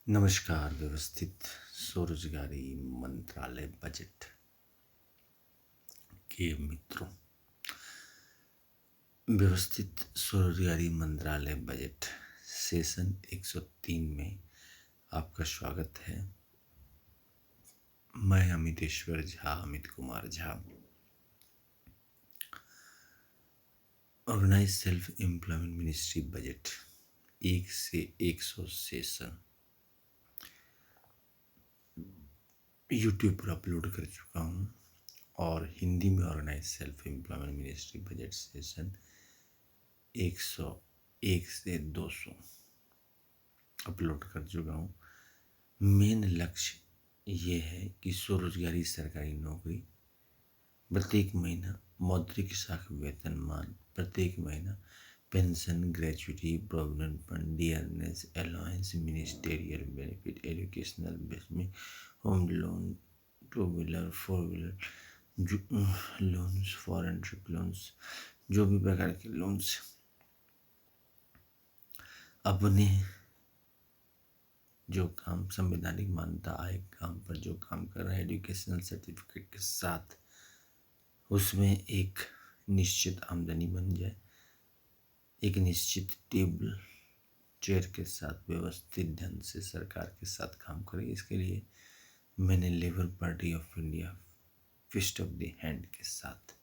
नमस्कार। व्यवस्थित स्वरोजगारी मंत्रालय बजट के मित्रों, व्यवस्थित स्वरोजगारी मंत्रालय बजट सेशन 103 में आपका स्वागत है। मैं Amit Kumar Jha, organise self employment ministry budget 1 से 100 सेशन यूट्यूब पर अपलोड कर चुका हूँ और हिंदी में organise self employment ministry budget session 101 से 200 अपलोड कर चुका हूँ। मेन लक्ष्य ये है कि स्वरोजगारी सरकारी नौकरी, प्रत्येक महीना मौद्रिक साख वेतनमान, प्रत्येक महीना pension, gratuity, provident fund, dearness allowance, ministerial benefit, educational basement, home loan, two wheeler, four wheeler loans, foreign trip loans, जो भी प्रकार के लोन्स अपने जो काम संवैधानिक मान्यता आए काम पर जो काम कर रहा है एजुकेशनल सर्टिफिकेट के साथ, उसमें एक निश्चित आमदनी बन जाए, एक निश्चित टेबल चेयर के साथ व्यवस्थित ढंग से सरकार के साथ काम करे। इसके लिए मैंने Labour Party of India fist of the hand के साथ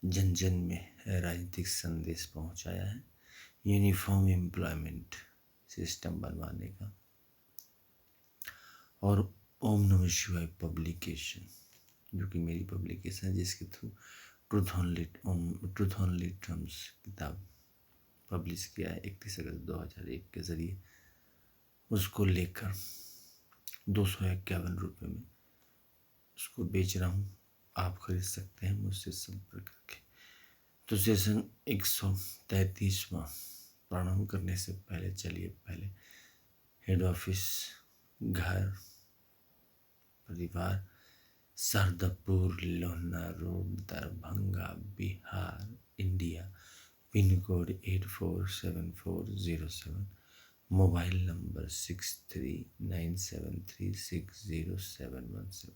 जन जन में राजनीतिक संदेश पहुंचाया है, यूनिफॉर्म एम्प्लॉयमेंट सिस्टम बनवाने का। और ओम नमः शिवाय पब्लिकेशन, जो कि मेरी पब्लिकेशन है, जिसके थ्रू ट्रूथ ऑनली टर्म्स किताब पब्लिश किया है 31 अगस्त 2001 के ज़रिए, उसको लेकर 251 रुपये में उसको बेच रहा हूँ। आप खरीद सकते हैं मुझसे संपर्क करके। तो सेशन 133वां प्रारंभ करने से पहले चलिए पहले हेड ऑफिस, घर, परिवार, Shardapur, Lohna road, Darbhanga, Bihar, India, pin code 847407, mobile number 6397360717।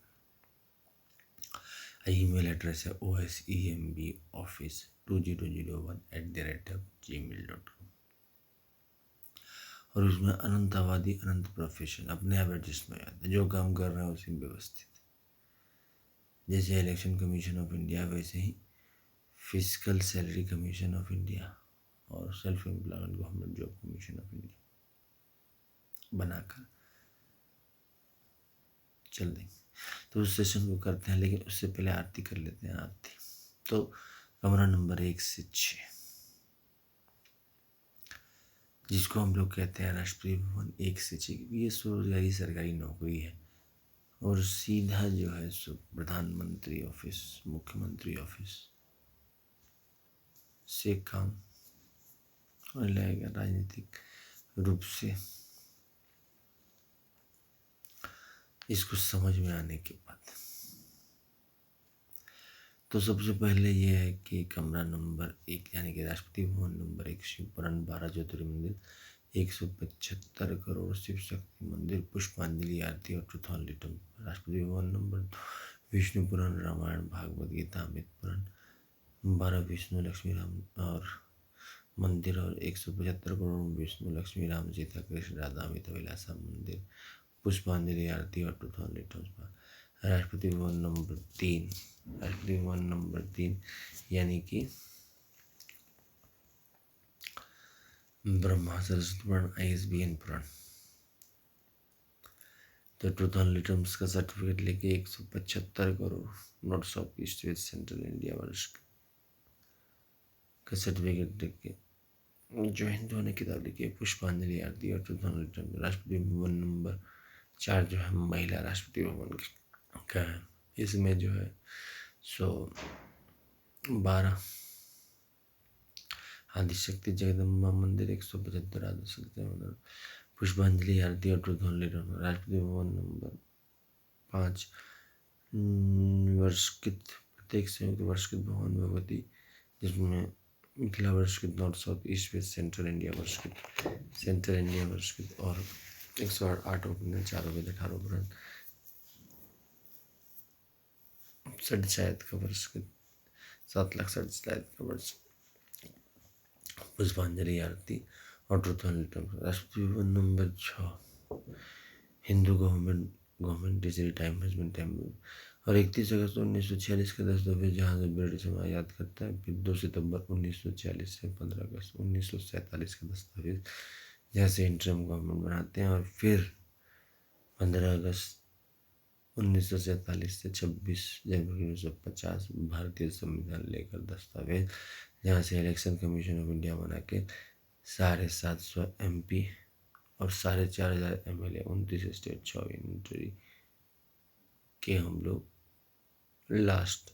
Email address है osemb office2001@gmail.com। और उसमें अनंतवादी अनंत प्रोफेशन अपने आप एडजस्ट में आता है, जो काम कर रहा है उसी में व्यवस्थित। जैसे इलेक्शन कमीशन ऑफ इंडिया, वैसे ही physical salary commission of India और self employment government job commission of India बनाकर चल देंगे। तो उस सेशन को करते हैं, लेकिन उससे पहले आरती कर लेते हैं। आरती तो कमरा नंबर 1 से 6, जिसको हम लोग कहते हैं राष्ट्रीय भवन 1 से 6, ये स्वरोजगारी सरकारी नौकरी है और सीधा जो है सो प्रधानमंत्री ऑफिस, मुख्यमंत्री ऑफिस से काम लगेगा राजनीतिक रूप से। इसको समझ में आने के बाद तो सबसे पहले ये है कि कमरा नंबर 1 यानी कि राष्ट्रपति भवन नंबर 1, शिवपुराण 12 ज्योतिर्मंदिर, 175 करोड़ शिव शक्ति मंदिर, पुष्पांजलि आरती और truth only temple. Rashtrapati Bhavan number 2, Vishnu पुराण, रामायण, भागवत गीता, अमृत पुराण, 12 विष्णु लक्ष्मी राम और मंदिर और 175 करोड़ विष्णु लक्ष्मी राम सीता कृष्ण राधा अमित विलासा मंदिर, पुष्पांजलि आरती और truth only temple. Rashtrapati Bhavan number 3, Rashtrapati Bhavan number 3 यानी कि ब्रह्मा सरस्वती पुराण, ISBN पुराण। तो ट्रूथ ऑनली टर्म्स का सर्टिफिकेट लेके 175 crore notes of east west central India वर्ष का सर्टिफिकेट लेके जो हिंदुओं ने किताब लिखी है, पुष्पांजलि आरती और truth only terms. Rashtrapati Bhavan number 4 जो है महिला राष्ट्रपति भवन का है। इसमें जो है सो 12 आदिशक्ति जगदम्बा मंदिर, 175 आदिशक्ति मंदिर, पुष्पांजलि आरती और truth only terms. Rashtrapati Bhavan number 5 वर्षकृत प्रत्येक संयुक्त वर्षकृत भवन भगवती, जिसमें मिथिला वर्षकृत, north south east west central India वर्षकृत, सेंट्रल इंडिया वर्षकृत और 108 उपनिषद, 4 वेद, 18 पुराण, षड्चायत का वर्षकृत, 7 लाख षड्चायत का वर्ष, पुष्पांजलि आरती और truth and literature. Rashtrapati Bhavan number 6, Hindu government digital time management time. और 31 अगस्त 1946 का दस्तावेज जहाँ से ब्रिटिश हमें याद करता है। फिर 2 सितंबर 1946 से 15 अगस्त 1947 का दस्तावेज जहाँ से इंटरिम गवर्नमेंट बनाते हैं। और फिर 15 अगस्त 1947 से 26 जनवरी 1950 भारतीय संविधान लेकर दस्तावेज जहाँ से इलेक्शन कमीशन ऑफ इंडिया बना के 750 MP और 4500 MLA, 29 स्टेट, 24 यूनिटरी के हम लोग लास्ट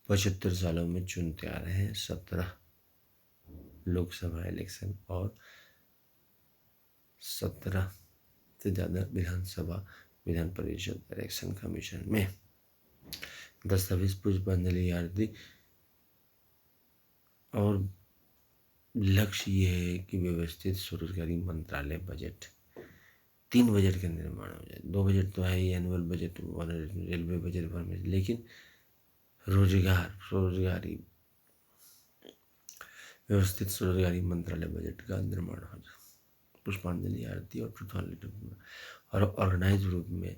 75 सालों में चुनते आ रहे हैं। 17 लोकसभा इलेक्शन और 17 से ज़्यादा विधान परिषद इलेक्शन कमीशन में। दस्तावेज पुष्पांजलि आरती और लक्ष्य ये है कि व्यवस्थित स्वरोजगारी मंत्रालय बजट, 3 बजट का निर्माण हो जाए। 2 बजट तो है ही, एनुअल बजट और रेलवे बजट पर में, लेकिन स्वरोजगारी व्यवस्थित स्वरोजगारी मंत्रालय बजट का निर्माण हो जाए। पुष्पांजलि आरती और ट्रुथ एंड लिटरेचर और ऑर्गेनाइज रूप में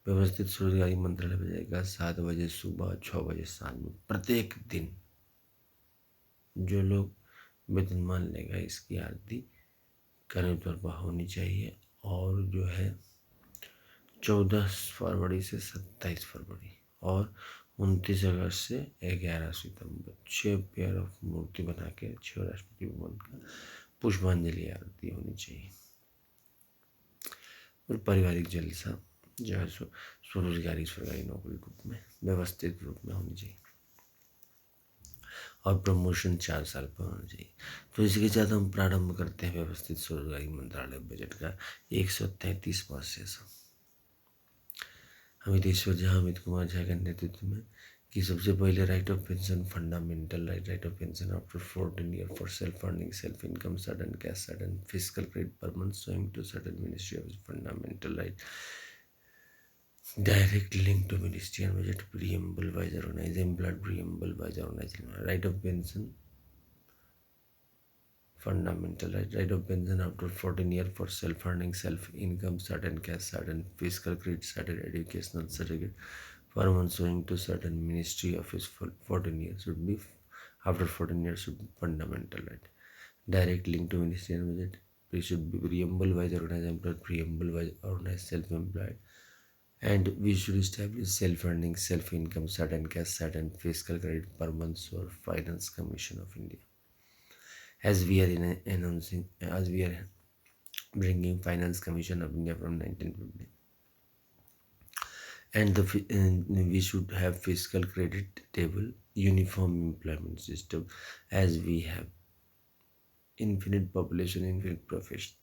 व्यवस्थित स्वरोजगारी मंत्रालय बजट का 7 बजे सुबह, 6 बजे शाम में प्रत्येक दिन जो लोग वेतनमान लेगा इसकी आरती करीब तौर पर होनी चाहिए। और जो है 14 फरवरी से 27 फरवरी और 29 अगस्त से 11 सितंबर 6 पेयर ऑफ मूर्ति बना के 6 राष्ट्रपति भवन का पुष्पांजलि आरती होनी चाहिए। और पारिवारिक जलसा जो है स्वरोजगारी सरकारी नौकरी रूप में व्यवस्थित रूप में होनी चाहिए। और प्रमोशन 4 साल पर होना चाहिए। तो इसके साथ हम प्रारंभ करते हैं व्यवस्थित स्वरोजगारी मंत्रालय बजट का 133वां सेशन। अमितेश्वर झा, अमित कुमार झा के नेतृत्व में कि सबसे पहले right of pension, fundamental right of pension after 14 year for self earning, self income, sudden cash, sudden physical credit per month सोइंग to sudden ministry of fundamental right, direct link to ministerial budget, preamble wise organized, employed preamble wise organized, right of pension, fundamental right of pension after 14 year for self earning, self income, certain cash, certain fiscal credit, certain educational certificate, per month showing to certain ministry office for 14 years should be after 14 years should be fundamental right. Direct link to ministerial budget, should be preamble wise organized, employed preamble wise organized, self employed. And we should establish self-earning, self-income, certain cash, certain fiscal credit per month or Finance Commission of India. As we are bringing Finance Commission of India from 1950. And we should have fiscal credit table, uniform employment system, as we have infinite population, infinite profession.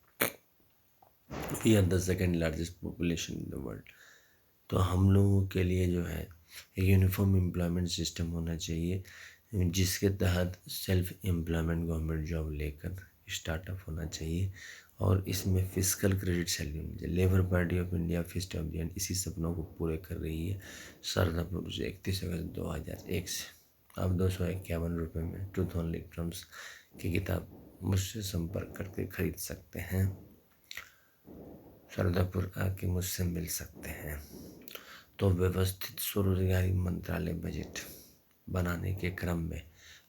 We are the second largest population in the world. तो हम लोगों के लिए जो है एक uniform employment system होना चाहिए, जिसके तहत सेल्फ एम्प्लॉयमेंट गवर्नमेंट जॉब लेकर स्टार्टअप होना चाहिए। और इसमें फिजिकल क्रेडिट सैलरी होनी चाहिए। Labour Party of India first of the इसी सपनों को पूरे कर रही है श्रद्धापूर्वक से 31 अगस्त 2001 से। आप 251 रुपये में ट्रूथ ओनली टर्म्स की किताब मुझसे संपर्क करके खरीद सकते हैं। श्रद्धापुर आके मुझसे मिल सकते हैं। तो व्यवस्थित स्वरोजगारी मंत्रालय बजट बनाने के क्रम में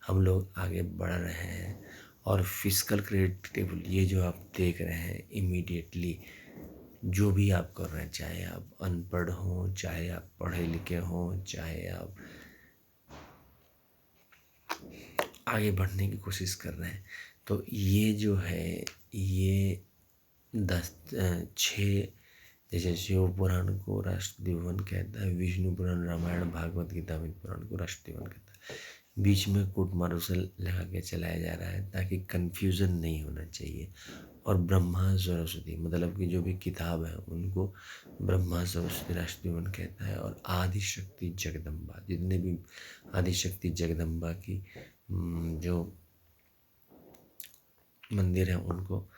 हम लोग आगे बढ़ रहे हैं। और फिजिकल क्रेडिट टेबल ये जो आप देख रहे हैं इमीडिएटली जो भी आप कर रहे हैं, चाहे आप अनपढ़ हों, चाहे आप पढ़े लिखे हों, चाहे आप आगे बढ़ने की कोशिश कर रहे हैं, तो ये जो है ये 6 जैसे शिव पुराण को राष्ट्रपति भवन कहता है, विष्णु पुराण, रामायण, भागवत गीता में पुराण को राष्ट्रपति भवन कहता है। बीच में कोर्ट मार्शल लगा के चलाया जा रहा है ताकि कन्फ्यूज़न नहीं होना चाहिए। और ब्रह्मा सरस्वती मतलब कि जो भी किताब है उनको ब्रह्मा सरस्वती राष्ट्रपति भवन कहता है। और आदिशक्ति जगदम्बा, जितने भी आदिशक्ति जगदम्बा की जो मंदिर हैं उनको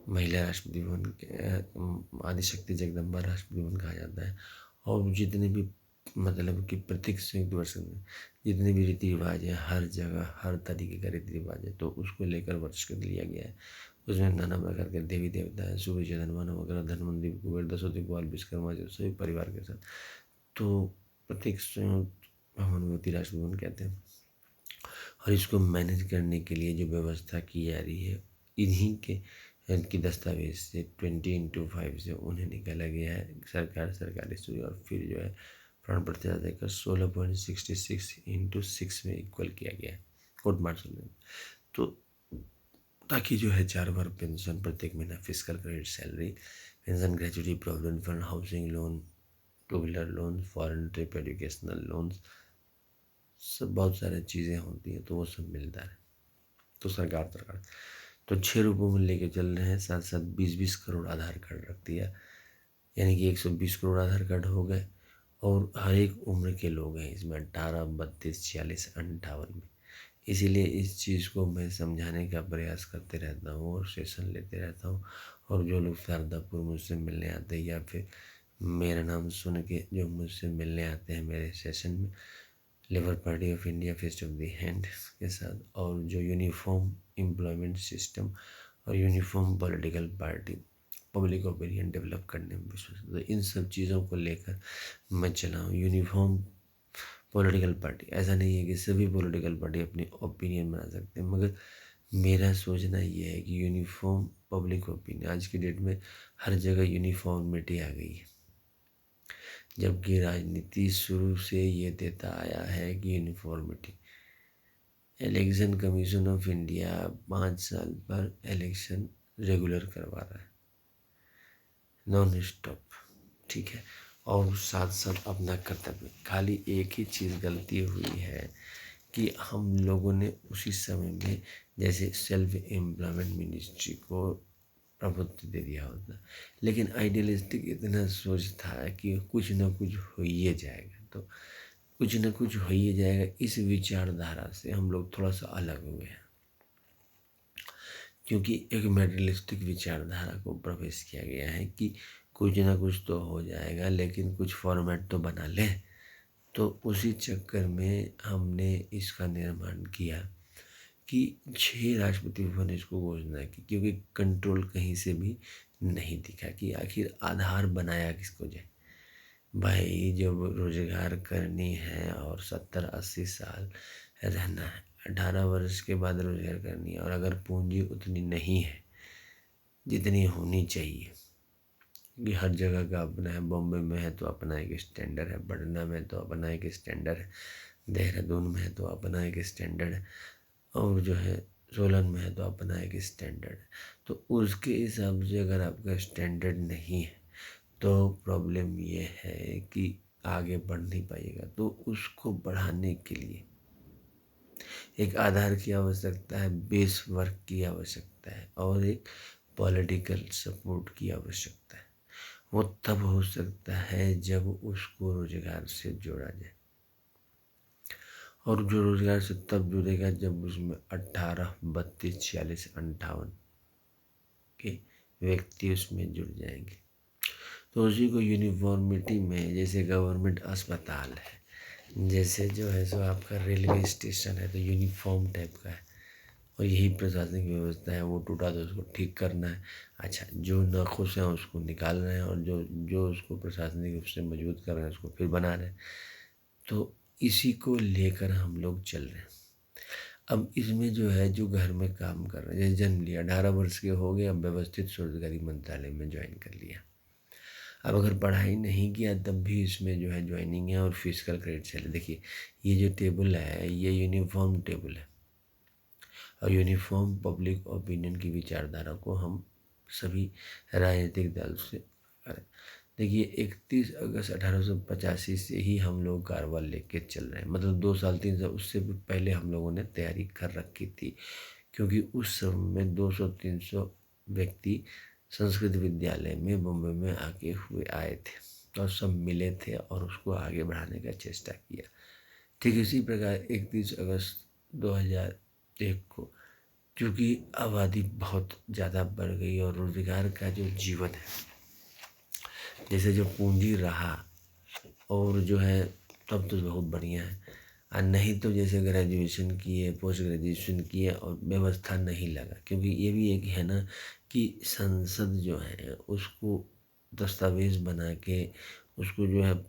महिला राष्ट्रपति भवन आदिशक्ति जगदम्बा राष्ट्रपति भवन कहा जाता है। और जितने भी मतलब कि प्रत्येक संयुक्त वर्ष में जितने भी रीति रिवाज है, हर जगह हर तरीके का रीति रिवाज है, तो उसको लेकर वर्ष कर लिया गया है। उसमें नाना प्रकार के देवी देवता है, सूर्य धनवान वगैरह, धनवंतरी कुबेर दशों दिक्पाल विश्वकर्मा जो सभी परिवार के साथ। तो प्रत्येक संयुक्त भवन राष्ट्रपति भवन कहते हैं। और इसको मैनेज करने के लिए जो व्यवस्था की जा रही है, इन्हीं के इनकी दस्तावेज से 20x5 से उन्हें निकाला गया है सरकारी सूची। और फिर जो है प्राण प्रतिशत देकर 16.66 में इक्वल किया गया है कोर्ट मार्शल में। तो ताकि जो है 4 बार पेंशन प्रत्येक महीना, physical credit salary, pension, gratuity, provident fund, housing loan, two wheeler loan, foreign trip, educational loans, सब बहुत सारी चीज़ें होती हैं, तो वो सब मिलता है। तो सरकार तो 6 रुपये में लेके चल रहे हैं। साथ साथ 20-20 करोड़ आधार कार्ड रख दिया, यानी कि 120 करोड़ आधार कार्ड हो गए। और हर एक उम्र के लोग हैं इसमें, 18, 32, 46, 58 में। इसीलिए इस चीज़ को मैं समझाने का प्रयास करते रहता हूँ और सेशन लेते रहता हूँ। और जो लोग शारदापुर मुझसे मिलने आते हैं या फिर मेरा नाम सुन के जो मुझसे मिलने आते हैं मेरे सेशन में, labour Party of India fest of the hand के साथ, और जो यूनिफॉर्म एम्प्लॉयमेंट सिस्टम और uniform political party public opinion develop करने में विश्वास, तो इन सब चीज़ों को लेकर मैं चला हूँ। यूनिफॉर्म पॉलिटिकल पार्टी, ऐसा नहीं है कि सभी पॉलिटिकल पार्टी अपनी ओपिनियन बना सकते हैं, मगर मेरा सोचना ये है कि यूनिफॉर्म पब्लिक ओपिनियन, आज की डेट में हर जगह यूनिफॉर्मिटी आ गई है, जबकि राजनीति शुरू से ये देता आया है कि uniformity. Election commission of India 5 साल पर इलेक्शन रेगुलर करवा रहा है, नॉन स्टॉप, ठीक है। और साथ साथ अपना कर्तव्य, खाली एक ही चीज़ गलती हुई है कि हम लोगों ने उसी समय में जैसे सेल्फ एम्प्लॉयमेंट मिनिस्ट्री को प्रभुत्व दे दिया होता, लेकिन आइडियलिस्टिक इतना सोच था कि कुछ ना कुछ हो ही जाएगा, तो कुछ ना कुछ हो ही जाएगा। इस विचारधारा से हम लोग थोड़ा सा अलग हुए हैं, क्योंकि एक मेटरलिस्टिक विचारधारा को प्रवेश किया गया है कि कुछ ना कुछ तो हो जाएगा, लेकिन कुछ फॉर्मेट तो बना ले। तो उसी चक्कर में हमने इसका निर्माण किया कि 6 राष्ट्रपति भवन इसको घोषणा की, क्योंकि कंट्रोल कहीं से भी नहीं दिखा कि आखिर आधार बनाया किसको जाए। भाई जब रोजगार करनी है और 70-80 साल रहना है, 18 वर्ष के बाद रोजगार करनी है, और अगर पूंजी उतनी नहीं है जितनी होनी चाहिए, कि हर जगह का अपना है, बॉम्बे में है तो अपना एक स्टैंडर्ड है, पटना में तो अपना एक स्टैंडर्ड है, देहरादून में है तो अपना एक स्टैंडर्ड है, और जो है सोलन में है तो अपना एक स्टैंडर्ड है। तो उसके हिसाब से अगर आपका स्टैंडर्ड नहीं है तो प्रॉब्लम ये है कि आगे बढ़ नहीं पाइएगा। तो उसको बढ़ाने के लिए एक आधार की आवश्यकता है, बेस वर्क की आवश्यकता है, और एक पॉलिटिकल सपोर्ट की आवश्यकता है। वो तब हो सकता है जब उसको रोजगार से जोड़ा जाए, और जो रोजगार से तब जुड़ेगा जब उसमें 18, 32, 46, 58 के व्यक्ति उसमें जुड़ जाएंगे। तो उसी को यूनिफॉर्मिटी में, जैसे गवर्नमेंट अस्पताल है, जैसे जो है सो आपका रेलवे स्टेशन है, तो यूनिफॉर्म टाइप का है, और यही प्रशासनिक व्यवस्था है। वो टूटा तो उसको ठीक करना है, अच्छा जो नाखुश हैं उसको निकाल रहे हैं, और जो जो उसको प्रशासनिक रूप से मजबूत कर रहे हैं उसको फिर बना रहे हैं। तो इसी को लेकर हम लोग चल रहे हैं। अब इसमें जो है जो घर में काम कर रहे हैं, जैसे जन्म लिया, 18 वर्ष के हो गए, अब व्यवस्थित रोजगारी मंत्रालय में ज्वाइन कर लिया। अब अगर पढ़ाई नहीं किया तब भी इसमें जो है ज्वाइनिंग है, और फिजिकल क्रेडिट सैलरी। देखिए ये जो टेबल है ये यूनिफॉर्म टेबल है, और यूनिफॉर्म पब्लिक ओपिनियन की विचारधारा को हम सभी राजनीतिक दल से करें। देखिए 31 अगस्त 1885 से ही हम लोग कारवां लेके चल रहे हैं, मतलब 2 साल 3 साल उससे भी पहले हम लोगों ने तैयारी कर रखी थी, क्योंकि उस समय में 200-300 व्यक्ति संस्कृत विद्यालय में बम्बई में आए थे, और सब मिले थे और उसको आगे बढ़ाने का चेष्टा किया। ठीक इसी प्रकार 31 अगस्त 2001 को क्योंकि आबादी बहुत ज़्यादा बढ़ गई और रोज़गार का जो जीवन है, जैसे जो पूंजी रहा और जो है तब तो बहुत बढ़िया है। और नहीं तो जैसे ग्रेजुएशन किए, पोस्ट ग्रेजुएशन किए और व्यवस्था नहीं लगा, क्योंकि ये भी एक है ना कि संसद जो है उसको दस्तावेज बना के उसको जो है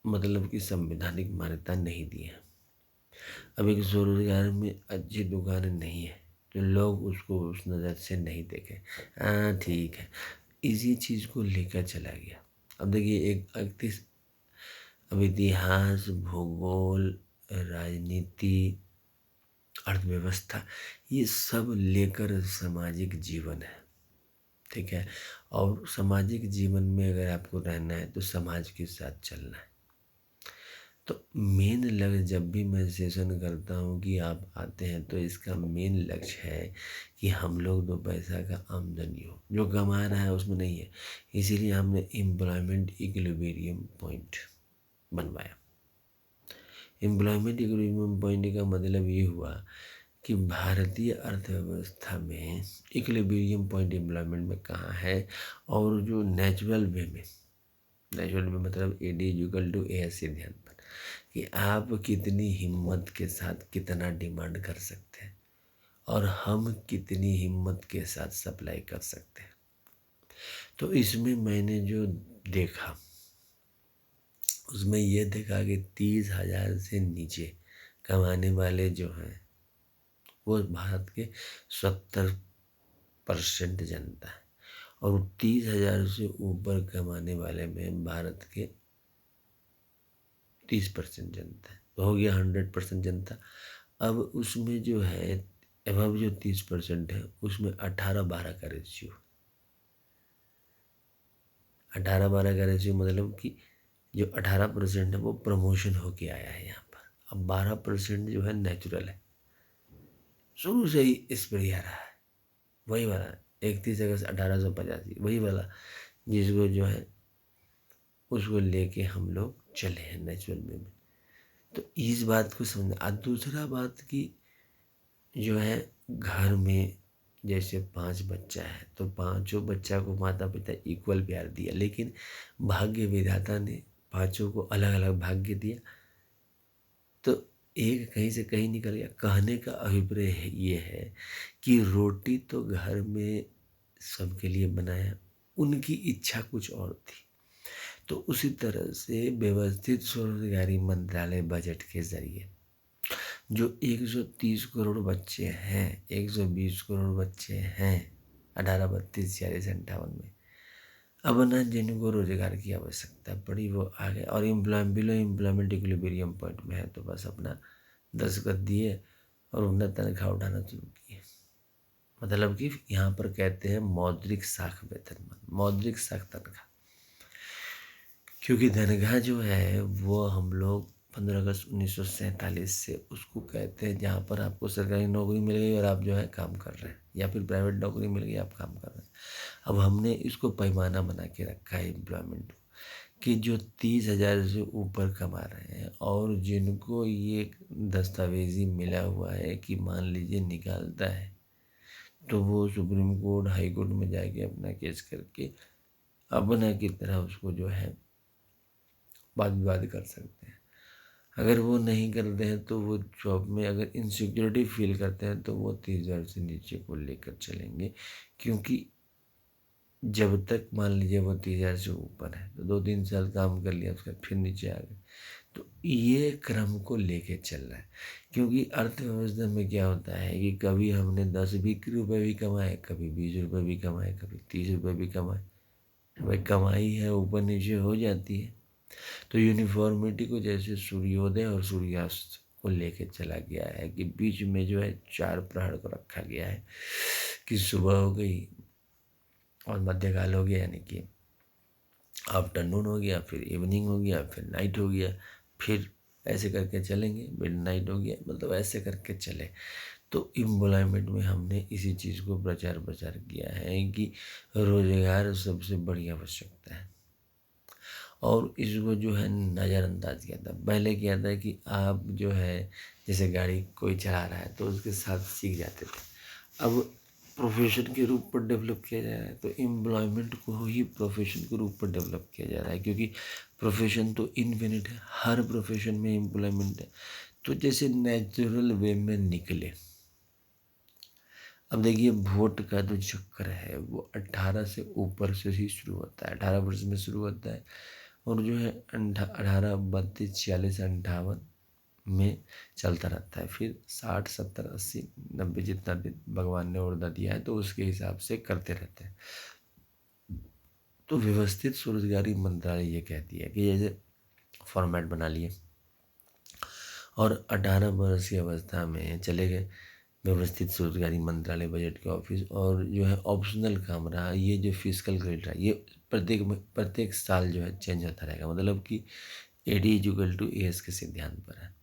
मतलब कि संवैधानिक मान्यता नहीं दी है। अब एक स्वरोजगार में अच्छी दुकानें नहीं है तो लोग उसको उस नज़र से नहीं देखे। हाँ ठीक है, इसी चीज़ को लेकर चला गया। अब देखिए एक अब इतिहास, भूगोल, राजनीति, अर्थव्यवस्था, ये सब लेकर सामाजिक जीवन है, ठीक है। और सामाजिक जीवन में अगर आपको रहना है तो समाज के साथ चलना है। तो मेन लक्ष्य जब भी मैं सेशन करता हूँ कि आप आते हैं तो इसका मेन लक्ष्य है कि हम लोग दो पैसा का आमदनी हो, जो कमा रहा है उसमें नहीं है। इसीलिए हमने एम्प्लॉयमेंट इक्विलिब्रियम पॉइंट बनवाया। एम्प्लॉयमेंट इक्विलिब्रियम पॉइंट का मतलब ये हुआ कि भारतीय अर्थव्यवस्था में इक्विलिब्रियम पॉइंट एम्प्लॉयमेंट में कहाँ है, और जो नेचुरल वे में, नेचुरल में मतलब AD=AS सिद्धांत पर, कि आप कितनी हिम्मत के साथ कितना डिमांड कर सकते हैं और हम कितनी हिम्मत के साथ सप्लाई कर सकते हैं। तो इसमें मैंने जो देखा उसमें ये देखा कि 30,000 से नीचे कमाने वाले जो हैं वो भारत के 70% जनता है, और 30,000 से ऊपर कमाने वाले में भारत के 30% जनता है, तो हो गया 100% जनता। अब उसमें जो है अबव जो 30% है उसमें 18-12 का रेशियो, 18-12 का रेशियो मतलब कि जो 18% है वो प्रमोशन होके आया है यहाँ पर। अब 12% जो है नेचुरल है, शुरू से ही इस पर ही आ रहा है, वही वाला 31 अगस्त 1885, वही वाला जिसको जो है उसको लेके हम लोग चले हैं नेचुरल में। तो इस बात को समझना। और दूसरा बात कि जो है घर में जैसे 5 बच्चा है तो पांचों बच्चा को माता पिता इक्वल प्यार दिया, लेकिन भाग्य विधाता ने पांचों को अलग अलग भाग्य दिया, तो एक कहीं से कहीं निकल गया। कहने का अभिप्राय ये है कि रोटी तो घर में सबके लिए बनाया, उनकी इच्छा कुछ और थी। तो उसी तरह से व्यवस्थित स्वरोजगारी मंत्रालय बजट के जरिए जो 130 करोड़ बच्चे हैं, 120 करोड़ बच्चे हैं 18, 32, 46, 58 में, अब ना जिनको रोजगार की आवश्यकता पड़ी वो आ गए और बिलो एम्प्लॉयमेंट इक्विलिब्रियम पॉइंट में है, तो बस अपना दस्तखत दिए और उन्हें तनख्वाह उठाना शुरू किए। मतलब कि यहाँ पर कहते हैं मौद्रिक साख वेतन, मौद्रिक साख तनख्वाह। क्योंकि तनख्वाह जो है वो हम लोग 15 अगस्त 1947 से उसको कहते हैं जहाँ पर आपको सरकारी नौकरी मिल गई और आप जो है काम कर रहे हैं, या फिर प्राइवेट नौकरी मिल गई आप काम कर रहे हैं। अब हमने इसको पैमाना बना के रखा है एम्प्लॉयमेंट कि जो 30,000 से ऊपर कमा रहे हैं और जिनको ये दस्तावेजी मिला हुआ है कि मान लीजिए निकालता है, तो वो सुप्रीम कोर्ट, हाई कोर्ट में जाके अपना केस करके अपना की तरह उसको जो है वाद विवाद कर सकते हैं। अगर वो नहीं करते हैं तो वो जॉब में अगर इनसिक्योरिटी फील करते हैं तो वो 30,000 से नीचे को लेकर चलेंगे, क्योंकि जब तक मान लीजिए वो 30,000 से ऊपर है तो 2-3 साल काम कर लिया, उसका फिर नीचे आ गए। तो ये क्रम को लेके चल रहा है, क्योंकि अर्थव्यवस्था में क्या होता है कि कभी हमने 10-20 रुपये भी कमाए, कभी 20 रुपये भी कमाए, कभी 30 रुपये भी कमाए। भाई कमाई है ऊपर नीचे हो जाती है। तो यूनिफॉर्मिटी को जैसे सूर्योदय और सूर्यास्त को लेके चला गया है कि बीच में जो है 4 प्रहर को रखा गया है कि सुबह हो गई और मध्यकाल हो गया, यानी कि आफ्टरनून हो गया, फिर इवनिंग हो गया, फिर नाइट हो गया, फिर ऐसे करके चलेंगे, मिड नाइट हो गया, मतलब ऐसे करके चले। तो एम्प्लॉयमेंट में हमने इसी चीज़ को प्रचार प्रचार किया है कि रोजगार सबसे बड़ी आवश्यकता है, और इसको जो है नज़रअंदाज किया था। पहले क्या था कि आप जो है जैसे गाड़ी कोई चला रहा है तो उसके साथ सीख जाते थे, अब प्रोफेशन के रूप पर डेवलप किया जा रहा है, तो एम्प्लॉयमेंट को ही प्रोफेशन के रूप पर डेवलप किया जा रहा है, क्योंकि प्रोफेशन तो इनफिनिट है, हर प्रोफेशन में एम्प्लॉयमेंट है। तो जैसे नेचुरल वे में निकले। अब देखिए, वोट का जो चक्कर है वो 18 से ऊपर से ही शुरू होता है, 18 वर्ष में शुरू होता है, और जो है 18, 32, 46, 58 में चलता रहता है। फिर 60, 70, 80, 90 जितना दिन भगवान ने ओरदा दिया है तो उसके हिसाब से करते रहते हैं। तो व्यवस्थित स्वरोजगारी मंत्रालय ये कहती है कि जैसे फॉर्मेट बना लिए और 18 वर्ष की अवस्था में चले गए, व्यवस्थित स्वरोजगारी मंत्रालय बजट के ऑफिस, और जो है ऑप्शनल काम रहा, ये जो फिजिकल क्रेडिट रहा, ये प्रत्येक साल जो है चेंज होता रहेगा। मतलब कि AD इक्वल टू AS के सिद्धांत पर है।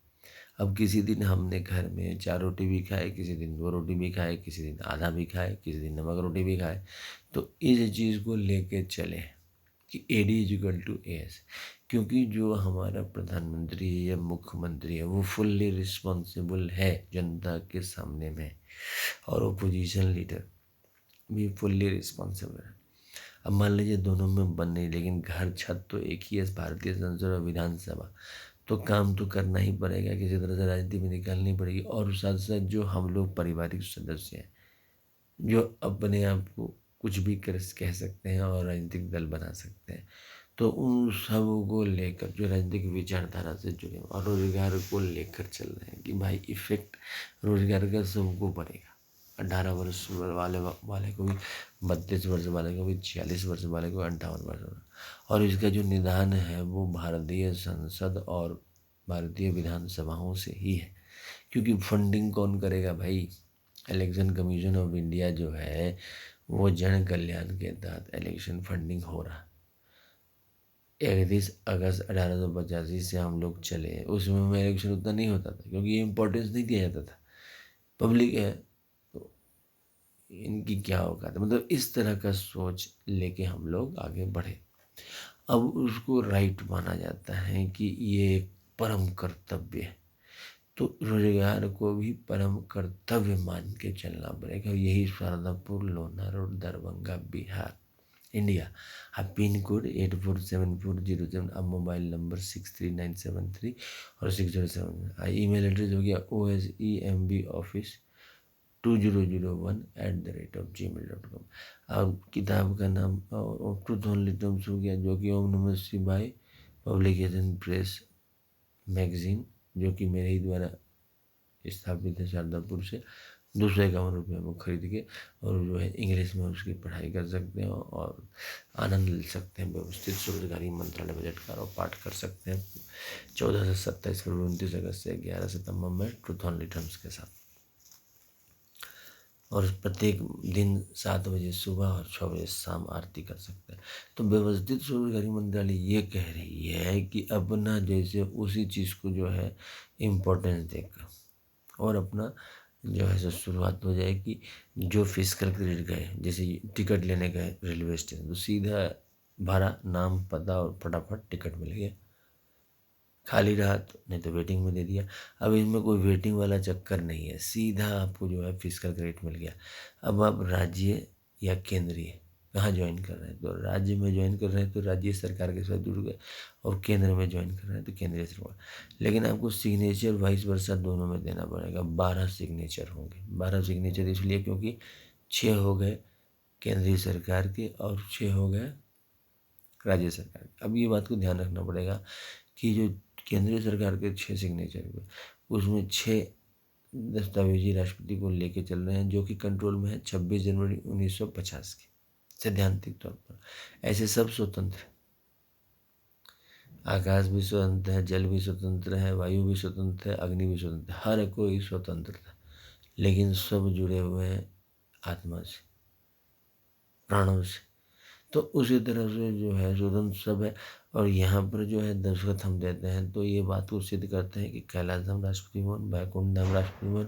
अब किसी दिन हमने घर में 4 रोटी भी खाए, किसी दिन 2 रोटी भी खाए, किसी दिन आधा भी खाए, किसी दिन नमक रोटी भी खाए, तो इस चीज़ को लेके चले कि AD इक्वल टू AS, क्योंकि जो हमारा प्रधानमंत्री या मुख्यमंत्री है वो फुल्ली रिस्पॉन्सिबल है जनता के सामने में, और ओपोजिशन लीडर भी फुल्ली रिस्पॉन्सिबल है। अब मान लीजिए दोनों में बन नहीं, लेकिन घर छत तो एक ही है, भारतीय संसद और विधानसभा, तो काम तो करना ही पड़ेगा, किसी तरह से राजनीति में निकालनी पड़ेगी। और साथ साथ जो हम लोग पारिवारिक सदस्य हैं, जो अपने आप को कुछ भी कह सकते हैं और राजनीतिक दल बना सकते हैं, तो उन सब को लेकर जो राजनीतिक विचारधारा से जुड़े और रोजगार को लेकर चल रहे हैं कि भाई इफेक्ट रोजगार का सबको पड़ेगा। 18 वर्ष वाले को भी, 32 वर्ष वाले को भी, 46 वर्ष वाले को, 58 वर्ष वाले, और इसका जो निदान है वो भारतीय संसद और भारतीय विधानसभाओं से ही है। क्योंकि फंडिंग कौन करेगा भाई? इलेक्शन कमीशन ऑफ इंडिया जो है वो जन कल्याण के तहत इलेक्शन फंडिंग हो रहा। 31 अगस्त 1885 से हम लोग चले, उसमें में इलेक्शन उतना नहीं होता था क्योंकि ये इम्पोर्टेंस नहीं दिया जाता था, पब्लिक है तो इनकी क्या औकात है। मतलब इस तरह का सोच लेके हम लोग आगे बढ़े। अब उसको राइट माना जाता है कि ये एक परम कर्तव्य है, तो रोजगार को भी परम कर्तव्य मान के चलना पड़ेगा। यही शारदापुर, लोनार और दरभंगा, बिहार, इंडिया। अब पिन कोड 847407, अब मोबाइल नंबर 63973 और 607। ईमेल एड्रेस हो गया osemb office2001@gmail.com। अब किताब का नाम ट्रूथ ओनली टर्म्स हो गया, जो कि ओम नमः शिवाय पब्लिकेशन प्रेस मैगजीन, जो कि मेरे ही द्वारा स्थापित है शारदापुर से। 251 रुपये में खरीद के, और जो है इंग्लिश में उसकी पढ़ाई कर सकते हैं और आनंद ले सकते हैं व्यवस्थित स्वरोजगारी मंत्रालय बजट का, और पाठ कर सकते हैं 14 से 27 फरवरी, 29 अगस्त से 11 सितंबर में ट्रूथ ओनली टर्म्स के साथ। और प्रत्येक दिन 7 बजे सुबह और 6 बजे शाम आरती कर सकते हैं। तो व्यवस्थित स्वरोजगारी मंत्रालय ये कह रही है कि अपना जैसे उसी चीज़ को जो है इम्पोर्टेंस देकर और अपना जो है सो शुरुआत हो जाए कि जो फिजिकल क्रेडिट गए, जैसे टिकट लेने गए रेलवे स्टेशन, तो सीधा भरा, नाम पता और फटाफट टिकट मिल गया। खाली रहा तो नहीं तो वेटिंग में दे दिया। अब इसमें कोई वेटिंग वाला चक्कर नहीं है, सीधा आपको जो है फिजिकल क्रेडिट मिल गया। अब आप राज्य या केंद्रीय कहाँ ज्वाइन कर रहे हैं, तो राज्य में ज्वाइन कर रहे हैं तो राज्य सरकार के साथ जुड़ गए, और केंद्र में ज्वाइन कर रहे हैं तो केंद्रीय सरकार। लेकिन आपको सिग्नेचर वाइस वर्षा दोनों में देना पड़ेगा। 12 सिग्नेचर होंगे। 12 सिग्नेचर इसलिए क्योंकि 6 हो गए केंद्रीय सरकार के और 6 हो गए राज्य सरकार के। अब ये बात को ध्यान रखना पड़ेगा कि जो केंद्रीय सरकार के 6 सिग्नेचर हुए, उसमें 6 दस्तावेजी राष्ट्रपति को लेके चल रहे हैं, जो कि कंट्रोल में है 26 जनवरी 1950 की सैद्धांतिक तौर पर। ऐसे सब स्वतंत्र, आकाश भी स्वतंत्र है, जल भी स्वतंत्र है, वायु भी स्वतंत्र है, अग्नि भी स्वतंत्र है, हर कोई स्वतंत्र था, लेकिन सब जुड़े हुए हैं आत्मा से, प्राणों से। तो उसी तरह से जो है स्वतंत्र सब है। और यहाँ पर जो है दस्तखत हम देते हैं तो ये बात को सिद्ध करते हैं कि कैलाश धाम राष्ट्रपति भवन, बैकुंठ धाम राष्ट्रपति भवन,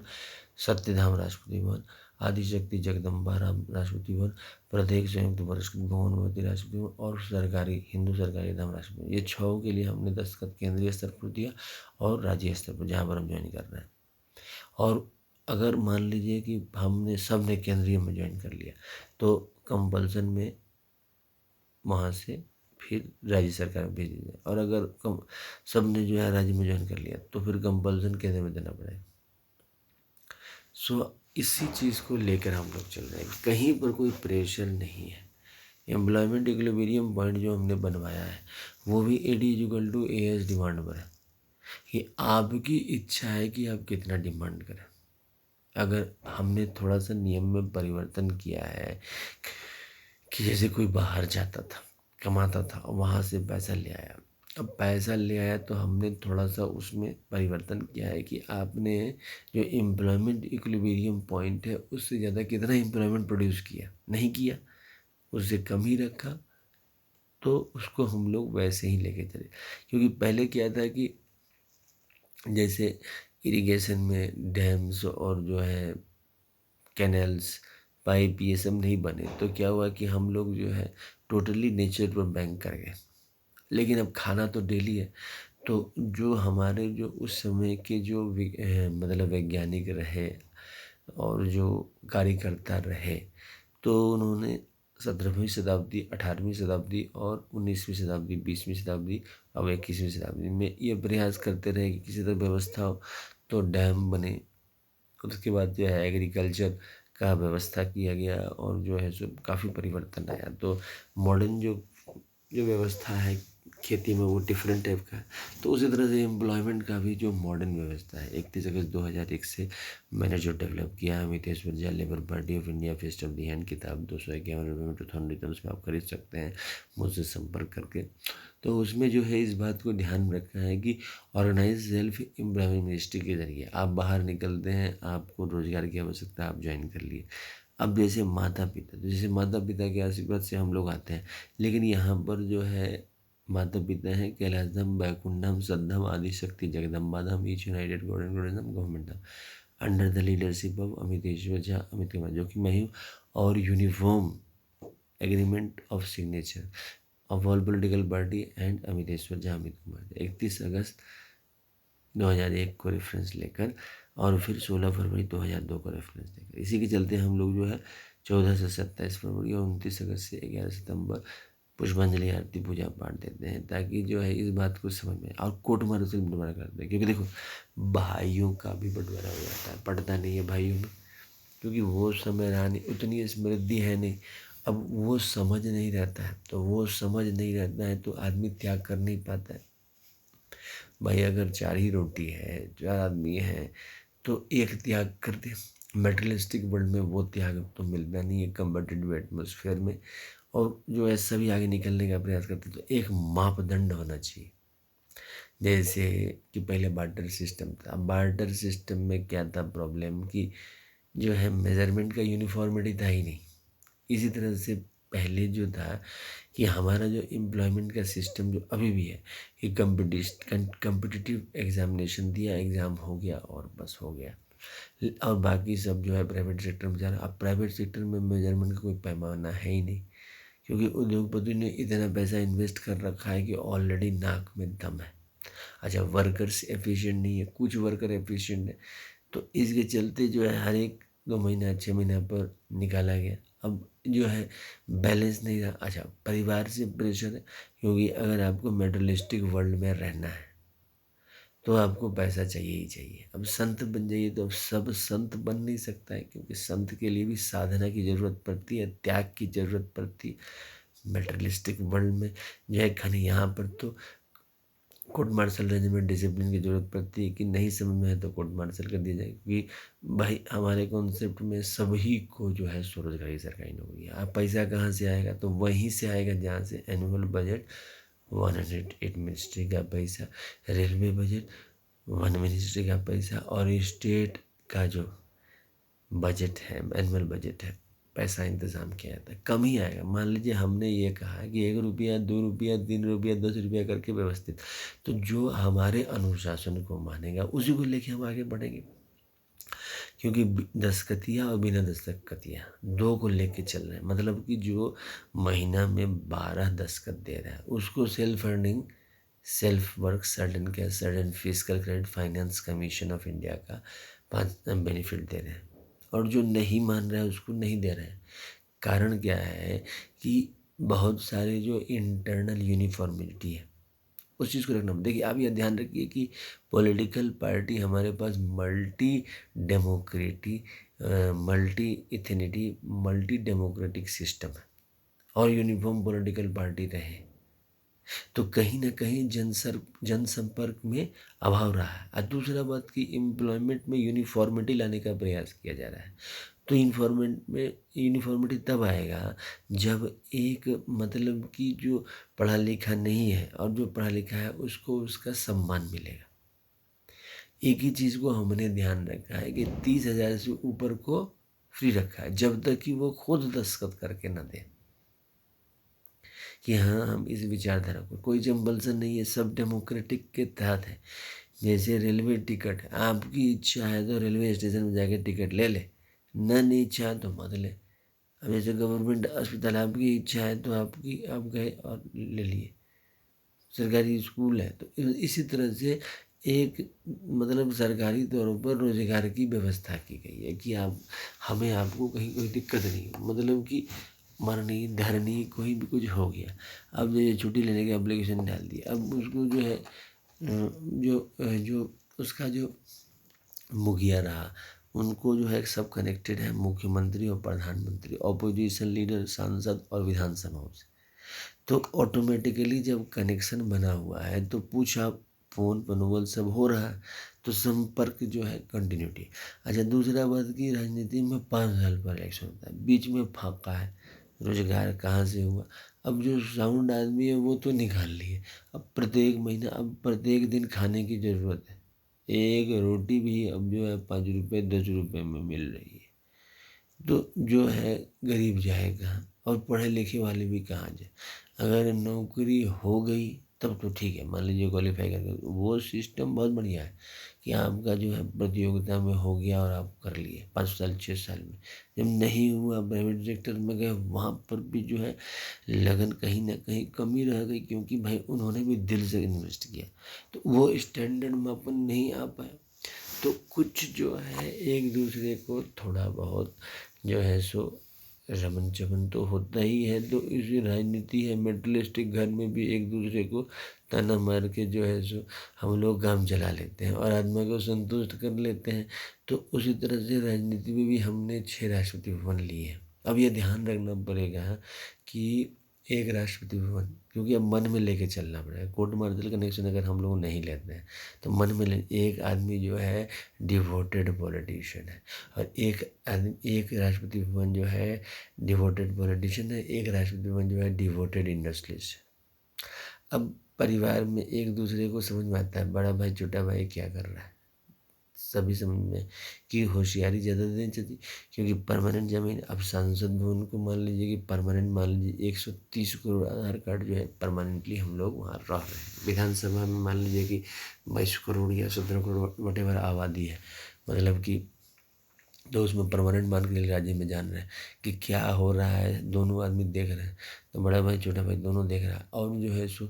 सत्यधाम राष्ट्रपति भवन, आदिशक्ति जगदम्बा राम राष्ट्रपति भवन, प्रत्येक संयुक्त पुरस्कृत भवन भवती राष्ट्रपति भवन, और सरकारी हिंदू सरकारी धाम राष्ट्रपति भवन। ये 6 के लिए हमने दस्तखत केंद्रीय स्तर पर दिया और राज्य स्तर पर जहाँ पर हम ज्वाइन कर रहे हैं। और अगर मान लीजिए कि हमने सब ने केंद्रीय में ज्वाइन कर लिया तो कंपल्सन में वहाँ से फिर राज्य सरकार में भेज दें, और अगर कम सब ने जो है राज्य में ज्वाइन कर लिया तो फिर कंपल्सन केंद्र में देना पड़ेगा। सो इसी चीज़ को लेकर हम लोग चल रहे हैं, कहीं पर कोई प्रेशर नहीं है। एम्प्लॉयमेंट इक्विलिब्रियम पॉइंट जो हमने बनवाया है वो भी AD=AS डिमांड पर है, कि आपकी इच्छा है कि आप कितना डिमांड करें। अगर हमने थोड़ा सा नियम में परिवर्तन किया है कि जैसे कोई बाहर जाता था, कमाता था, वहाँ से पैसा ले आया, अब पैसा ले आया तो हमने थोड़ा सा उसमें परिवर्तन किया है कि आपने जो एम्प्लॉयमेंट इक्विलिब्रियम पॉइंट है उससे ज़्यादा कितना एम्प्लॉयमेंट प्रोड्यूस किया, नहीं किया, उससे कम ही रखा, तो उसको हम लोग वैसे ही लेके चले। क्योंकि पहले क्या था कि जैसे इरिगेशन में डैम्स और जो है कैनल्स, पाइप, ये सब नहीं बने तो क्या हुआ कि हम लोग जो है टोटली नेचर पर बैंक कर गए। लेकिन अब खाना तो डेली है, तो जो हमारे जो उस समय के जो मतलब वैज्ञानिक रहे और जो कार्यकर्ता रहे, तो उन्होंने 17वीं शताब्दी, 18वीं शताब्दी और 19वीं शताब्दी, 20वीं शताब्दी, अब 21वीं शताब्दी में ये प्रयास करते रहे कि किसी तरह व्यवस्था हो, तो डैम बने। उसके बाद जो है एग्रीकल्चर का व्यवस्था किया गया और जो है सो काफ़ी परिवर्तन आया। तो मॉडर्न जो जो व्यवस्था है खेती में वो डिफरेंट टाइप का है। तो उसी तरह से एम्प्लॉयमेंट का भी जो मॉडर्न व्यवस्था है, 31 अगस्त 2001 से मैंने जो डेवलप किया है, Amiteshwar Jha Labour Party of India fest of the hand, किताब 251 रुपये में 2000 रिटर्न्स में आप खरीद सकते हैं मुझसे संपर्क करके। तो उसमें जो है इस बात को ध्यान में रखा है कि ऑर्गेनाइज सेल्फ एम्प्लॉयमेंट मिनिस्ट्री के जरिए आप बाहर निकलते हैं, आपको रोजगार की आवश्यकता, आप ज्वाइन कर लिए। अब जैसे माता पिता, तो जैसे माता पिता के आशीर्वाद से हम लोग आते हैं, लेकिन यहाँ पर जो है माता पिता हैं कैलाशधाम, बैकुंठम, सद्धम, Adishakti, Jagdambadham, each united government under the leadership of Amiteshwar Jha, Amit Kumar जो कि मैं हूँ, और uniform agreement of signature of all political party and Amiteshwar Jha, Amit Kumar, 31 अगस्त 2001 को रेफरेंस लेकर, और फिर 16 फरवरी 2002 को रेफरेंस लेकर। इसी के चलते हम लोग जो है 14 से 27 फरवरी और 29 अगस्त से 11 सितंबर पुष्पांजलि आरती पूजा पाठ देते हैं, ताकि जो है इस बात को समझ में। और कोर्ट मार्शल बंटवारा करते हैं, क्योंकि देखो भाइयों का भी बंटवारा हो जाता है, पड़ता नहीं है भाइयों में, क्योंकि वो समय रहा नहीं, उतनी समृद्धि है नहीं, अब वो समझ नहीं रहता है, तो वो समझ नहीं रहता है तो आदमी त्याग कर नहीं पाता है। भाई अगर 4 ही रोटी है, 4 आदमी हैं, तो एक त्याग कर दे। मेटेरियलिस्टिक वर्ल्ड में वो त्याग तो मिलता नहीं है कम्पिटिटिव एटमॉस्फेयर में, और जो है सभी आगे निकलने का प्रयास करते हैं। तो एक मापदंड होना चाहिए, जैसे कि पहले बार्टर सिस्टम था। बार्टर सिस्टम में क्या था प्रॉब्लम, कि जो है मेजरमेंट का यूनिफॉर्मिटी था ही नहीं। इसी तरह से पहले जो था कि हमारा जो एम्प्लॉयमेंट का सिस्टम जो अभी भी है कि कम्पिटिटिव एग्जामिनेशन दिया, एग्ज़ाम हो गया और बस हो गया, और बाकी सब जो है प्राइवेट सेक्टर में जा रहा है। अब प्राइवेट सेक्टर में मेजरमेंट का कोई पैमाना है ही नहीं, क्योंकि उद्योगपति ने इतना पैसा इन्वेस्ट कर रखा है कि ऑलरेडी नाक में दम है। अच्छा, वर्कर्स एफिशिएंट नहीं है, कुछ वर्कर एफिशिएंट है, तो इसके चलते जो है हर एक 2 महीना 6 महीना पर निकाला गया। अब जो है बैलेंस नहीं रहा। अच्छा, परिवार से प्रेशर है, क्योंकि अगर आपको मेटलिस्टिक वर्ल्ड में रहना है तो आपको पैसा चाहिए ही चाहिए। अब संत बन जाइए, तो अब सब संत बन नहीं सकता है, क्योंकि संत के लिए भी साधना की ज़रूरत पड़ती है, त्याग की ज़रूरत पड़ती है। मेटरियलिस्टिक वर्ल्ड में जो है खाली यहाँ पर तो कोर्ट मार्शल रहने में डिसिप्लिन की ज़रूरत पड़ती है, कि नहीं समझ में है तो कोर्ट मार्शल कर दिया जाए, क्योंकि भाई हमारे कॉन्सेप्ट में सभी को जो है स्वरोजगारी सरकारी नौकरी है। अब पैसा कहाँ से आएगा, तो वहीं से आएगा जहाँ से एनुअल बजट 108 मिनिस्ट्री का पैसा, रेलवे बजट 1 मिनिस्ट्री का पैसा, और स्टेट का जो बजट है, एनुअल बजट है, पैसा इंतज़ाम किया जाता है। कम ही आएगा। मान लीजिए हमने ये कहा कि 1 रुपया, 2 रुपया, 3 रुपया, 10 रुपया करके व्यवस्थित, तो जो हमारे अनुशासन को मानेगा उसी को लेके हम आगे बढ़ेंगे, क्योंकि दस्तखतिया और बिना दस्तखतिया दो को लेके चल रहे हैं। मतलब कि जो महीना में 12 दस्तखत दे रहा है उसको self earning, self work certain क्या, certain physical credit finance commission of India का 5 बेनिफिट दे रहे हैं, और जो नहीं मान रहा है उसको नहीं दे रहे हैं। कारण क्या है कि बहुत सारे जो इंटरनल यूनिफॉर्मिलिटी है उस चीज़ को रखना। देखिए आप यह ध्यान रखिए कि पॉलिटिकल पार्टी हमारे पास multi democracy multi ethnicity multi democratic system है, और यूनिफॉर्म पॉलिटिकल पार्टी रहे तो कहीं ना कहीं जनसंपर्क में अभाव रहा है। और दूसरा बात कि एम्प्लॉयमेंट में यूनिफॉर्मिटी लाने का प्रयास किया जा रहा है। तो इन्फॉर्मेंट में यूनिफॉर्मिटी तब आएगा जब एक मतलब कि जो पढ़ा लिखा नहीं है और जो पढ़ा लिखा है उसको उसका सम्मान मिलेगा। एक ही चीज़ को हमने ध्यान रखा है कि 30,000 से ऊपर को फ्री रखा है जब तक कि वो खुद दस्तखत करके ना दे कि हाँ हम इस विचारधारा को, कोई कंपल्सन नहीं है, सब डेमोक्रेटिक के तहत है। जैसे रेलवे टिकट, आपकी इच्छा है तो रेलवे स्टेशन में जाके टिकट ले ले, ना नहीं इच्छा है तो मत ले। अब जैसे गवर्नमेंट अस्पताल, आपकी इच्छा है तो आप गए और ले लिए। सरकारी स्कूल है तो इसी तरह से एक मतलब सरकारी तौर पर रोजगार की व्यवस्था की गई है कि आप हमें आपको कहीं कोई दिक्कत नहीं है, मतलब कि मरनी धरनी कोई भी कुछ हो गया, अब जो छुट्टी लेने की एप्लीकेशन डाल दी, अब उसको जो है जो उसका जो मुखिया रहा उनको जो है सब कनेक्टेड है मुख्यमंत्री और प्रधानमंत्री, ऑपोजिशन लीडर, सांसद और विधानसभाओं से। तो ऑटोमेटिकली जब कनेक्शन बना हुआ है तो पूछा फ़ोन पनोवल सब हो रहा है, तो संपर्क जो है कंटिन्यूटी। अच्छा दूसरा बात की राजनीति में 5 साल पर इलेक्शन होता है, बीच में फाका है, रोजगार कहाँ से हुआ। अब जो साउंड आदमी है वो तो निकाल लिए, अब प्रत्येक महीना अब प्रत्येक दिन खाने की ज़रूरत है, एक रोटी भी अब जो है 5 रुपये 10 रुपये में मिल रही है। तो जो है गरीब जाए कहाँ, और पढ़े लिखे वाले भी कहाँ जाए। अगर नौकरी हो गई तब तो ठीक है, मान लीजिए क्वालिफाई करके, वो सिस्टम बहुत बढ़िया है कि आपका जो है प्रतियोगिता में हो गया और आप कर लिए 5 साल 6 साल में। जब नहीं हुआ प्राइवेट सेक्टर में गए, वहाँ पर भी जो है लगन कहीं ना कहीं कमी रह गई, क्योंकि भाई उन्होंने भी दिल से इन्वेस्ट किया, तो वो स्टैंडर्ड में अपन नहीं आ पाए। तो कुछ जो है एक दूसरे को थोड़ा बहुत जो है सो रमन चमन तो होता ही है। तो इसी राजनीति है, मेटलिस्टिक घर में भी एक दूसरे को ताना मार के जो है सो हम लोग काम चला लेते हैं और आत्मा को संतुष्ट कर लेते हैं। तो उसी तरह से राजनीति में भी हमने 6 राष्ट्रपति भवन लिए हैं। अब ये ध्यान रखना पड़ेगा कि एक राष्ट्रपति भवन, क्योंकि अब मन में लेके चलना पड़ेगा। कोर्ट मार्शल कनेक्शन अगर हम लोग नहीं लेते हैं तो मन में एक आदमी जो है डिवोटेड पॉलिटिशियन है, और एक आदमी, एक राष्ट्रपति भवन जो है डिवोटेड पॉलिटिशियन है, एक राष्ट्रपति भवन जो है डिवोटेड इंडस्ट्रियलिस्ट है। अब परिवार में एक दूसरे को समझ में आता है बड़ा भाई छोटा भाई क्या कर रहा है, सभी समझ में कि होशियारी ज़्यादा देनी चाहिए। क्योंकि परमानेंट ज़मीन, अब सांसद भवन को मान लीजिए कि परमानेंट, मान लीजिए 130 करोड़ आधार कार्ड जो है परमानेंटली हम लोग वहाँ रह रहे हैं। विधानसभा में मान लीजिए कि 22 करोड़ या 17 करोड़ वटेवर आबादी है, मतलब कि तो उसमें परमानेंट मान के राज्य में जान रहे हैं कि क्या हो रहा है, दोनों आदमी देख रहे हैं, तो बड़ा भाई छोटा भाई दोनों देख रहा है। और जो है सो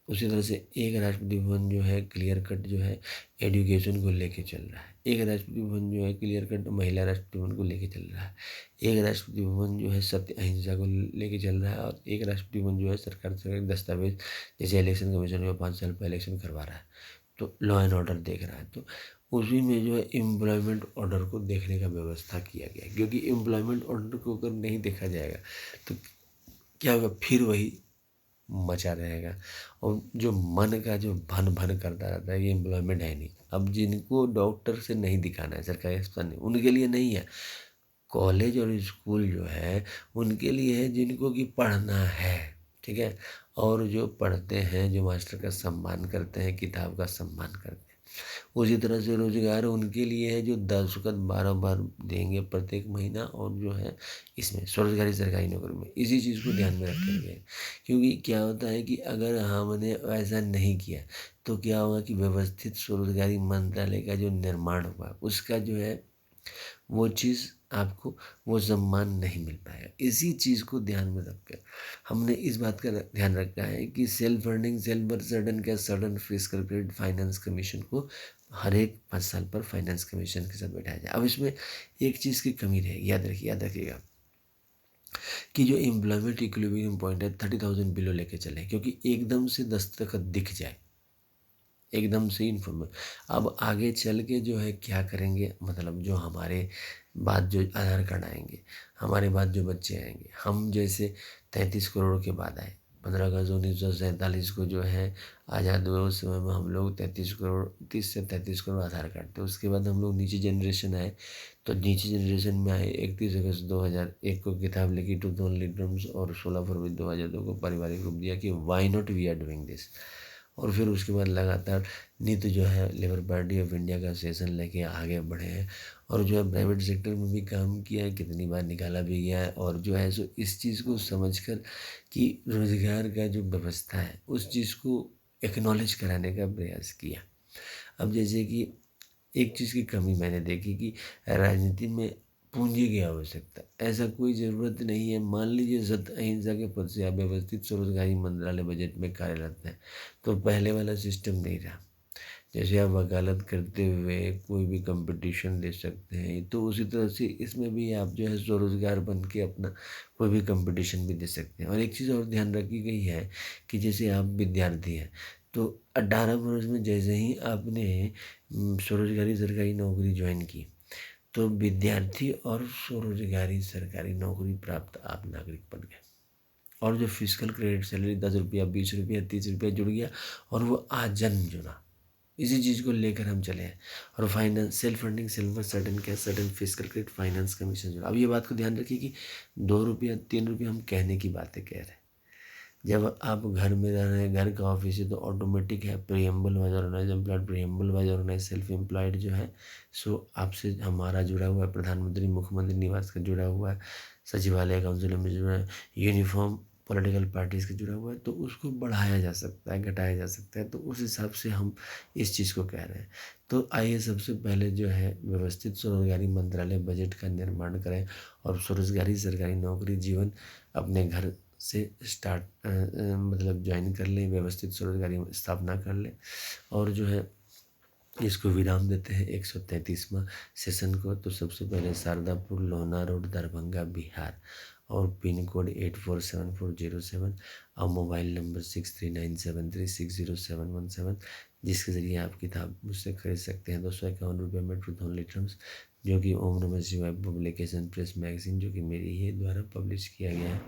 उसी तरह से एक राष्ट्रपति भवन जो है क्लियर कट जो है एजुकेशन को लेके चल रहा है, एक राष्ट्रपति भवन जो है क्लियर कट महिला राष्ट्रपति भवन को लेके चल रहा है, एक राष्ट्रपति भवन जो है सत्य अहिंसा को लेके चल रहा है, और एक राष्ट्रपति भवन जो है सरकार से दस्तावेज जैसे इलेक्शन कमीशन जो 5 साल पर इलेक्शन करवा रहा है, तो लॉ एंड ऑर्डर देख रहा है। तो उसी में जो है एम्प्लॉयमेंट ऑर्डर को देखने का व्यवस्था किया गया है, क्योंकि एम्प्लॉयमेंट ऑर्डर को अगर नहीं देखा जाएगा तो क्या होगा, फिर वही मचा रहेगा। और जो मन का जो भन भन करता रहता है, ये एम्प्लॉयमेंट है नहीं। अब जिनको डॉक्टर से नहीं दिखाना है, सरकारी अस्पताल नहीं, उनके लिए नहीं है। कॉलेज और स्कूल जो है उनके लिए है जिनको कि पढ़ना है, ठीक है। और जो पढ़ते हैं, जो मास्टर का सम्मान करते हैं, किताब का सम्मान करते हैं, उसी तरह से रोजगार उनके लिए है जो 10 12 बार देंगे प्रत्येक महीना, और जो है इसमें स्वरोजगारी सरकारी नौकरी में इसी चीज़ को ध्यान में रखेंगे। क्योंकि क्या होता है कि अगर हमने ऐसा नहीं किया तो क्या होगा कि व्यवस्थित स्वरोजगारी मंत्रालय का जो निर्माण हुआ उसका जो है वो चीज़ आपको वो सम्मान नहीं मिल पाएगा। इसी चीज़ को ध्यान में रखकर हमने इस बात का ध्यान रखा है कि सेल्फ फंडिंग, सेल्फ बर्डन का sudden fiscal credit finance commission को हर एक 5 साल पर फाइनेंस कमीशन के साथ बैठाया जाए। अब इसमें एक चीज़ की कमी रहेगी, याद रखिएगा कि जो एम्प्लॉयमेंट इक्विलिब्रियम पॉइंट है 30,000 बिलो लेके चलें, क्योंकि एकदम से दस्तखत दिख जाए, एकदम से इन्फॉर्म। अब आगे चल के जो है क्या करेंगे, मतलब जो हमारे बाद जो आधार कार्ड आएंगे, हमारे बाद जो बच्चे आएंगे, हम जैसे 33 करोड़ के बाद आए, 15 अगस्त 1947 को जो है आज़ाद हुए, उस समय में हम लोग 33 करोड़, 30 से 33 करोड़ आधार कार्ड थे। उसके बाद हम लोग नीचे जनरेशन आए, तो नीचे जनरेशन में आए 31 अगस्त 2001 को किताब लिखी टू ओनली ड्रम्स, और 16 फरवरी 2002 को पारिवारिक रूप दिया कि why not we are doing this. और फिर उसके बाद लगातार नीति जो है लेबर पार्टी ऑफ इंडिया का सेशन लेके आगे बढ़े हैं, और जो है प्राइवेट सेक्टर में भी काम किया है, कितनी बार निकाला भी गया है, और जो है सो इस चीज़ को समझकर कि रोज़गार का जो व्यवस्था है उस चीज़ को एक्नॉलेज कराने का प्रयास किया। अब जैसे कि एक चीज़ की कमी मैंने देखी कि राजनीति में पूंजी की आवश्यकता, ऐसा कोई ज़रूरत नहीं है। मान लीजिए सत्ता अहिंसा के पद से अव्यवस्थित स्वरोजगारी मंत्रालय बजट में कार्यरत है, तो पहले वाला सिस्टम नहीं रहा। जैसे आप वकालत करते हुए कोई भी कंपटीशन दे सकते हैं, तो उसी तरह से इसमें भी आप जो है स्वरोजगार बन के अपना कोई भी कंपटीशन भी दे सकते हैं। और एक चीज़ और ध्यान रखी गई है कि जैसे आप विद्यार्थी हैं, तो 18 वर्ष में जैसे ही आपने स्वरोजगारी सरकारी नौकरी ज्वाइन की, तो विद्यार्थी और स्वरोजगारी सरकारी नौकरी प्राप्त आप नागरिक बन गए। और जो फिजिकल क्रेडिट सैलरी 10 रुपया, 20 रुपया, 30 रुपया जुड़ गया, और वो आजन्म जुड़ा। इसी चीज़ को लेकर हम चले हैं। और finance self funding, self certain cash, certain physical credit, finance commission जुड़ा। अब ये बात को ध्यान रखिए कि 2 रुपया 3 रुपया हम कहने की बातें कह रहे हैं। जब आप घर में रह रहे हैं, घर का ऑफिस है, तो ऑटोमेटिक है preamble wise organise employed, preamble wise organise self employed जो है सो आपसे हमारा जुड़ा हुआ है, प्रधानमंत्री मुख्यमंत्री निवास का जुड़ा हुआ है, सचिवालय काउंसिल में जुड़ा है, यूनिफॉर्म पॉलिटिकल पार्टीज़ का जुड़ा हुआ है, तो उसको बढ़ाया जा सकता है, घटाया जा सकता है। तो उस हिसाब से हम इस चीज़ को कह रहे हैं। तो आइए सबसे पहले जो है व्यवस्थित स्वरोजगारी मंत्रालय बजट का निर्माण करें, और स्वरोजगारी सरकारी नौकरी जीवन अपने घर से स्टार्ट मतलब ज्वाइन कर लें, व्यवस्थित स्वरोजगारी स्थापना कर लें। और जो है इसको विराम देते हैं 133वां सेशन को। तो सबसे पहले शारदापुर, लोहना रोड, दरभंगा, बिहार, और पिन कोड 847407, और मोबाइल नंबर 6397360717, जिसके ज़रिए आप किताब मुझसे खरीद सकते हैं। 251 रुपये में ट्रूथ ओनली टर्म्स, जो कि ओम नमः शिवाय पब्लिकेशन प्रेस मैगजीन, जो कि मेरी ही द्वारा पब्लिश किया गया है।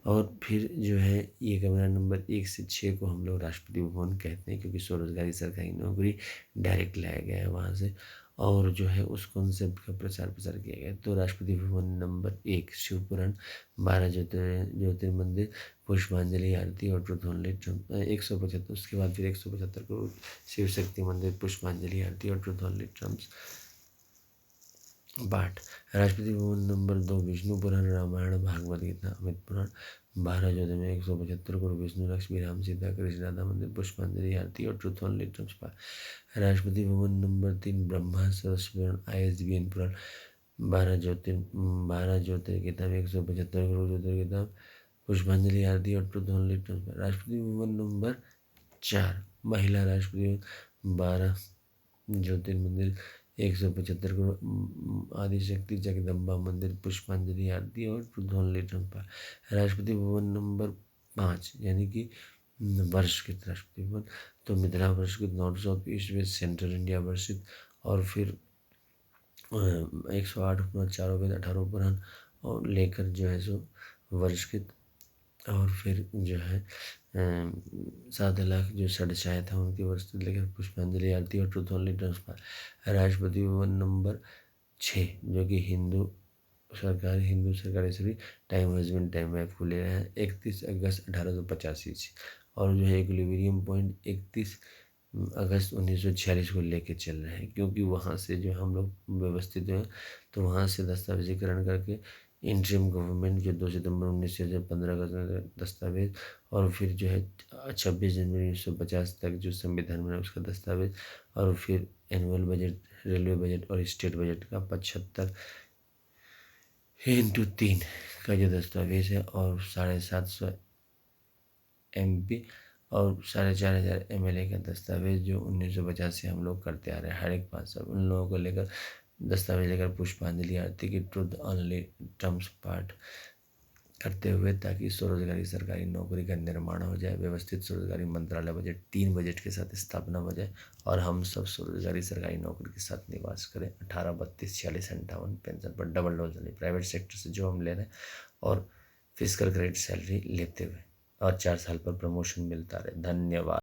और फिर जो है ये कमरा नंबर 1 से 6 को हम लोग राष्ट्रपति भवन कहते हैं, क्योंकि स्वरोजगारी सरकारी नौकरी डायरेक्ट लाया गया है वहाँ से, और जो है उस कॉन्सेप्ट का प्रचार प्रसार किया गया है। तो राष्ट्रपति भवन नंबर 1 शिवपुराण, 12 ज्योतिर्मंदिर, पुष्पांजलि आरती और ट्रुथ ओनली 175। उसके बाद फिर 175 करोड़ शिव शक्ति मंदिर, पुष्पांजलि आरती और truth only terms 8। Rashtrapati Bhavan number 2 Vishnu पुराण, रामायण, भागवत गीता, अमित पुराण, 12 ज्योतिर्लिंग, 175 करोड़, विष्णु लक्ष्मी राम सीता कृष्ण राधा मंदिर, पुष्पांजलि आरती और truth only terms 5। Rashtrapati Bhavan number 3 Brahma सरस पुराण, ISBN पुराण, 12 ज्योतिर्किताब, 175 करोड़ ज्योतिर्किताब, पुष्पांजलि आरती और truth only terms 5। Rashtrapati Bhavan number 4 महिला राष्ट्रपति भवन, 12 ज्योतिर्मंदिर, 175 करोड़, आदिशक्ति जगदम्बा मंदिर, पुष्पांजलि आरती और ओनली ट्रम्पा। राष्ट्रपति भवन नंबर 5 यानी कि वर्षित राष्ट्रपति भवन, तो मिथिला वर्षित, north south east west central India वर्षित, और फिर 108 उपनद, 4 वेद, 18 पुराण और लेकर जो है सो वर्षित। और फिर जो है 7 लाख जो षडचाय था उनकी वस्तु लेकर पुष्पांजलि आरती और truth only transfer. Rashtrapati Bhavan number 6 जो कि हिंदू सरकारी सभी टाइम हस्बैंड टाइम वाइफ को ले रहे हैं 31 अगस्त 1885 से, और जो है इक्विलिब्रियम पॉइंट 31 अगस्त 1946 को लेके चल रहे हैं, क्योंकि वहाँ से जो हम लोग व्यवस्थित हैं, तो वहाँ से दस्तावेजीकरण करके इंटरिम गवर्नमेंट जो 2 सितंबर 1915 का दस्तावेज, और फिर जो है 26 जनवरी 1950 तक जो संविधान बना उसका दस्तावेज, और फिर एनुअल बजट, रेलवे बजट और स्टेट बजट का 75x3 का जो दस्तावेज है, और 750 MP और 4,500 MLA का दस्तावेज जो 1950 से हम लोग करते आ रहे हैं हर एक 5 साल, उन लोगों को लेकर दस्तावेज लेकर पुष्पांजलि आरती की ट्रुथ ओनली टर्म्स पाठ करते हुए, ताकि स्वरोजगारी सरकारी नौकरी का निर्माण हो जाए, व्यवस्थित स्वरोजगारी मंत्रालय बजट 3 बजट के साथ स्थापना हो जाए और हम सब स्वरोजगारी सरकारी नौकरी के साथ निवास करें। 18, 32, 46, 58 पेंशन पर डबल डोल चले, प्राइवेट सेक्टर से जो हम ले रहे हैं और फिजिकल क्रेडिट सैलरी लेते हुए, और 4 साल पर प्रमोशन मिलता रहे। धन्यवाद।